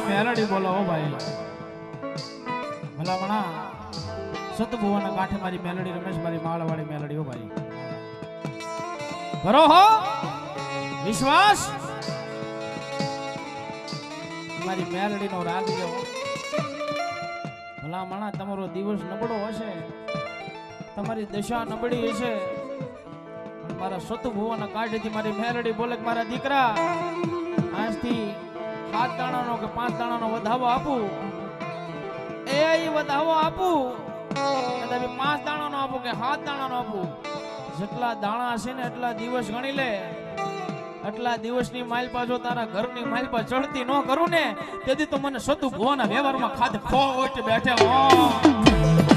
મેલડી બોલો હો ભાઈ ભલામણા સતભુવાના કાંઠે મારી મેલડી રમેશ મારી માળવાળી મેલડી હો ભાઈ ભરો હો વિશ્વાસ મારી મેલડી નો રાગ જેવો ભલામણા તમારો દિવસ નબળો હશે તમારી દશા નબળી હશે પણ મારા સતભુવાના કાંઠેથી મારી મેલડી બોલે કે મારા દીકરા આજથી 7 દાણાનો કે 5 દાણાનો વધાવો આપું એ વધાવો આપું અને 5 દાણાનો આપું કે 7 દાણાનો આપું જેટલા દાણા હશે ને એટલા દિવસ ગણી લે એટલા દિવસની માઇલ પાછો તારા ઘરની માઇલ પર ચડતી ન કરું ને તેથી તો મને સતુ ભુવાના વ્યવહારમાં ખાધે ખોટ બેઠે હો